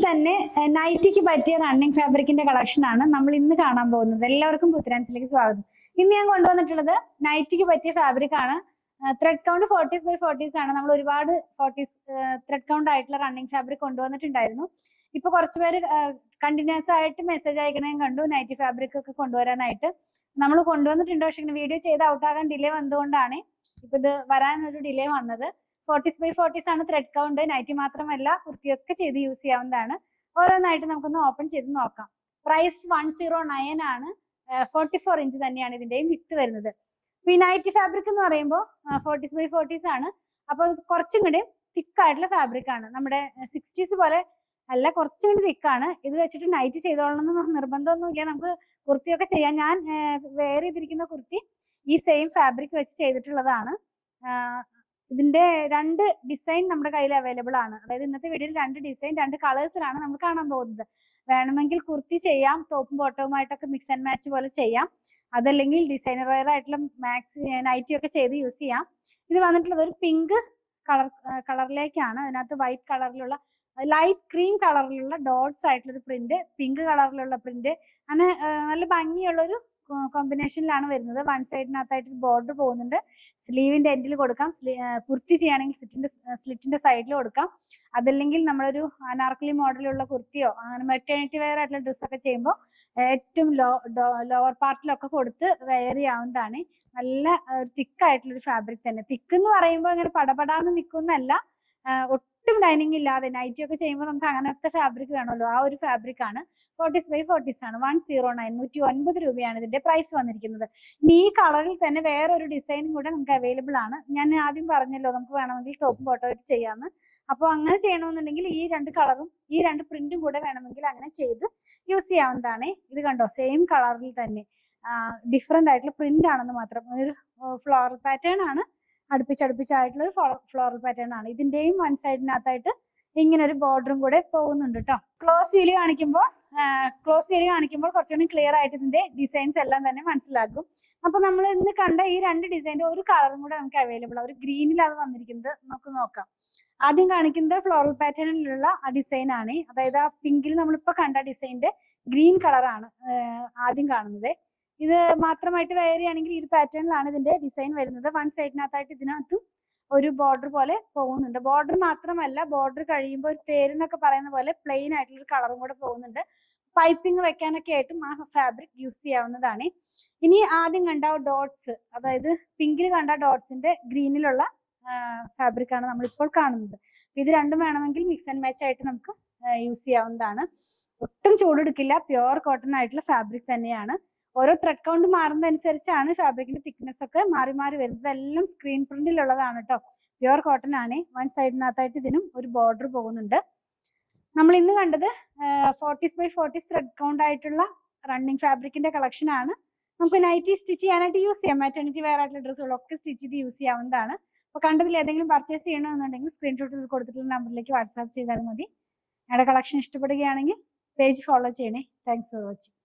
തന്നെ നൈറ്റിക്ക് പറ്റിയ running ഫാബ്രിക്കിന്റെ collection ആണ് നമ്മൾ ഇന്ന് കാണാൻ പോകുന്നത്. എല്ലാവർക്കും പുത്തനാൻസിലേക്ക് സ്വാഗതം. ഇന്ന് ഞാൻ കൊണ്ടുവന്നിട്ടുള്ളത് നൈറ്റിക്ക് പറ്റിയ ഫാബ്രിക് ആണ്. ത്രെഡ് കൗണ്ട് 40s ആണ്. നമ്മൾ ഒരുപാട് 40s ത്രെഡ് കൗണ്ട് ആയിട്ടുള്ള റണ്ണിങ് ഫാബ്രിക് കൊണ്ടുവന്നിട്ടുണ്ടായിരുന്നു. ഇപ്പൊ കുറച്ചുപേര് കണ്ടിന്യൂസ് ആയിട്ട് മെസ്സേജ് അയക്കണേ കണ്ടു, നൈറ്റി ഫാബ്രിക് ഒക്കെ കൊണ്ടുവരാനായിട്ട്. നമ്മൾ കൊണ്ടുവന്നിട്ടുണ്ട്, പക്ഷെ വീഡിയോ ചെയ്ത് ഔട്ടാകാൻ ഡിലേ വന്നതുകൊണ്ടാണ് ഇപ്പൊ ഇത് വരാനൊരു ഡിലേ വന്നത്. 40s ആണ് ത്രെഡ് കൗണ്ട്. നൈറ്റി മാത്രമല്ല, കുർത്തിയൊക്കെ ചെയ്ത് യൂസ് ചെയ്യാവുന്നതാണ്. ഓരോന്നായിട്ട് നമുക്കൊന്ന് ഓപ്പൺ ചെയ്ത് നോക്കാം. പ്രൈസ് 109 ആണ്. 44 ഇഞ്ച് തന്നെയാണ് ഇതിന്റെയും വിത്ത് വരുന്നത്. ഈ നൈറ്റി ഫാബ്രിക് എന്ന് പറയുമ്പോൾ 40s ആണ്. അപ്പൊ കുറച്ചും കൂടി തിക്കായിട്ടുള്ള ഫാബ്രിക് ആണ്. നമ്മുടെ 60s പോലെ അല്ല, കുറച്ചും കൂടി തിക്കാണ്. ഇത് വെച്ചിട്ട് നൈറ്റ് ചെയ്തോളണമെന്ന് നിർബന്ധമൊന്നുമില്ല. നമുക്ക് കുർത്തിയൊക്കെ ചെയ്യാം. ഞാൻ വെയർ ചെയ്തിരിക്കുന്ന കുർത്തി ഈ സെയിം ഫാബ്രിക് വെച്ച് ചെയ്തിട്ടുള്ളതാണ്. ഇതിന്റെ രണ്ട് ഡിസൈൻ നമ്മുടെ കയ്യിൽ അവൈലബിൾ ആണ്. അതായത് ഇന്നത്തെ വീഡിയോയിൽ രണ്ട് ഡിസൈൻ, രണ്ട് കളേഴ്സിലാണ് നമ്മൾ കാണാൻ പോകുന്നത്. വേണമെങ്കിൽ കുർത്തി ചെയ്യാം, ടോപ്പും ബോട്ടവുമായിട്ടൊക്കെ മിക്സ് ആൻഡ് മാച്ച് പോലെ ചെയ്യാം. അതല്ലെങ്കിൽ ഡിസൈനർ വെയർ ആയിട്ടുള്ള മാക്സി നൈറ്റി ഒക്കെ ചെയ്ത് യൂസ് ചെയ്യാം. ഇത് വന്നിട്ടുള്ളത് ഒരു പിങ്ക് കളറിലേക്കാണ്. അതിനകത്ത് വൈറ്റ് കളറിലുള്ള ലൈറ്റ് ക്രീം കളറിലുള്ള ഡോട്ട്സ് ആയിട്ടുള്ളൊരു പ്രിന്റ്, പിങ്ക് കളറിലുള്ള പ്രിന്റ്, അങ്ങനെ നല്ല ഭംഗിയുള്ളൊരു കോമ്പിനേഷനിലാണ് വരുന്നത്. വൺ സൈഡിനകത്തായിട്ട് ബോർഡർ പോകുന്നുണ്ട്. സ്ലീവിന്റെ എൻഡിൽ കൊടുക്കാം. കുർത്തി ചെയ്യുകയാണെങ്കിൽ സ്ലിറ്റിന്റെ സൈഡിൽ കൊടുക്കാം. അതല്ലെങ്കിൽ നമ്മളൊരു അനാർക്കലി മോഡലുള്ള കുർത്തിയോ അങ്ങനെ മെറ്റേണിറ്റി വെയർ ആയിട്ടുള്ള ഡ്രസ്സൊക്കെ ചെയ്യുമ്പോൾ ഏറ്റവും ലോവർ പാർട്ടിലൊക്കെ കൊടുത്ത് വെയർ ചെയ്യാവുന്നതാണ്. നല്ല തിക്കായിട്ടുള്ളൊരു ഫാബ്രിക് തന്നെ. തിക്ക് എന്ന് പറയുമ്പോൾ ഇങ്ങനെ പടപടാന്ന് നിൽക്കുന്നല്ല, ഒട്ടും ലൈനിങ് ഇല്ലാതെ നൈറ്റി ഒക്കെ ചെയ്യുമ്പോൾ നമുക്ക് അങ്ങനത്തെ ഫാബ്രിക് വേണമല്ലോ, ആ ഒരു ഫാബ്രിക് ആണ്. 40s ആണ്. 109 109 രൂപയാണ് ഇതിന്റെ പ്രൈസ് വന്നിരിക്കുന്നത്. ഇനി ഈ കളറിൽ തന്നെ വേറൊരു ഡിസൈനും കൂടെ നമുക്ക് അവൈലബിൾ ആണ്. ഞാൻ ആദ്യം പറഞ്ഞല്ലോ നമുക്ക് വേണമെങ്കിൽ ടോപ്പും ബോട്ടം ആയിട്ട് ചെയ്യാമെന്ന്. അപ്പോൾ അങ്ങനെ ചെയ്യണമെന്നുണ്ടെങ്കിൽ ഈ രണ്ട് കളറും ഈ രണ്ട് പ്രിന്റും കൂടെ വേണമെങ്കിൽ അങ്ങനെ ചെയ്ത് യൂസ് ചെയ്യാവുന്നതാണ്. ഇത് കണ്ടോ, സെയിം കളറിൽ തന്നെ ഡിഫറെന്റ് ആയിട്ടുള്ള പ്രിന്റ് ആണെന്ന് മാത്രം. ഒരു ഫ്ലോറൽ പാറ്റേൺ ആണ്, അടുപ്പിച്ചടുപ്പിച്ചായിട്ടുള്ള ഒരു ഫ്ലോറൽ പാറ്റേൺ ആണ്. ഇതിന്റെയും വൺ സൈഡിനകത്തായിട്ട് ഇങ്ങനെ ഒരു ബോർഡറും കൂടെ പോകുന്നുണ്ട് കേട്ടോ. ക്ലോസ് വീല് കാണിക്കുമ്പോൾ കുറച്ചുകൂടി ക്ലിയർ ആയിട്ട് ഇതിന്റെ ഡിസൈൻസ് എല്ലാം തന്നെ മനസ്സിലാക്കും. അപ്പൊ നമ്മൾ ഇന്ന് കണ്ട ഈ രണ്ട് ഡിസൈൻ്റെ ഒരു കളറും കൂടെ നമുക്ക് അവൈലബിൾ ആണ്. ഒരു ഗ്രീനിലാണ് വന്നിരിക്കുന്നത്. നമുക്ക് നോക്കാം. ആദ്യം കാണിക്കുന്നത് ഫ്ലോറൽ പാറ്റേണിലുള്ള ആ ഡിസൈൻ ആണ്. അതായത് ആ പിങ്കിൽ നമ്മളിപ്പോ കണ്ട ഡിസൈൻ്റെ ഗ്രീൻ കളറാണ് ആദ്യം കാണുന്നത്. ഇത് മാത്രമായിട്ട് വെയർ ചെയ്യുകയാണെങ്കിൽ ഈ പാറ്റേണിലാണ് ഇതിന്റെ ഡിസൈൻ വരുന്നത്. വൺ സൈഡിനകത്തായിട്ട് ഇതിനകത്തും ഒരു ബോർഡർ പോലെ പോകുന്നുണ്ട്. ബോർഡർ മാത്രമല്ല, ബോർഡർ കഴിയുമ്പോൾ ഒരു തേരെന്നൊക്കെ പറയുന്ന പോലെ പ്ലെയിൻ ആയിട്ടുള്ള ഒരു കളറും കൂടെ പോകുന്നുണ്ട്. പൈപ്പിംഗ് വെക്കാനൊക്കെ ആയിട്ടും ആ ഫാബ്രിക് യൂസ് ചെയ്യാവുന്നതാണ്. ഇനി ആദ്യം കണ്ട ഡോട്ട്സ്, അതായത് പിങ്കിൽ കണ്ട ഡോട്ട്സിന്റെ ഗ്രീനിലുള്ള ഫാബ്രിക് ആണ് നമ്മളിപ്പോൾ കാണുന്നത്. ഇത് രണ്ടും വേണമെങ്കിൽ മിക്സ് ആൻഡ് മാച്ച് ആയിട്ട് നമുക്ക് യൂസ് ചെയ്യാവുന്നതാണ്. ഒട്ടും ചൂടെടുക്കില്ല, പ്യുവർ കോട്ടൺ ആയിട്ടുള്ള ഫാബ്രിക് തന്നെയാണ്. ഓരോ ത്രെഡ് കൗണ്ട് മാറുന്നതനുസരിച്ചാണ് ഫാബ്രിക്കിന്റെ തിക്നെസ് ഒക്കെ മാറി മാറി വരുന്നത്. ഇതെല്ലാം സ്ക്രീൻ പ്രിന്റിലുള്ളതാണ് കേട്ടോ. പ്യുവർ കോട്ടൺ ആണ്. വൺ സൈഡിനകത്തായിട്ട് ഇതിനും ഒരു ബോർഡർ പോകുന്നുണ്ട്. നമ്മൾ ഇന്ന് കണ്ടത് 40s ത്രെഡ് കൗണ്ട് ആയിട്ടുള്ള റണ്ണിങ് ഫാബ്രിക്കിന്റെ കളക്ഷൻ ആണ്. നമുക്ക് നൈറ്റി സ്റ്റിച്ച് ചെയ്യാനായിട്ട് യൂസ് ചെയ്യാം. മാറ്റർണിറ്റി വെയർ ആയിട്ടുള്ള ഡ്രസ്സുകളൊക്കെ സ്റ്റിച്ച് ചെയ്ത് യൂസ് ചെയ്യാവുന്നതാണ്. അപ്പോൾ കണ്ടതിൽ ഏതെങ്കിലും പർച്ചേസ് ചെയ്യണമെന്നുണ്ടെങ്കിൽ സ്ക്രീൻഷോട്ടിൽ കൊടുത്തിട്ടുള്ള നമ്പറിലേക്ക് വാട്സാപ്പ് ചെയ്താൽ മതി. ഞങ്ങളുടെ കളക്ഷൻ ഇഷ്ടപ്പെടുകയാണെങ്കിൽ പേജ് ഫോളോ ചെയ്യണേ. Thanks for watching.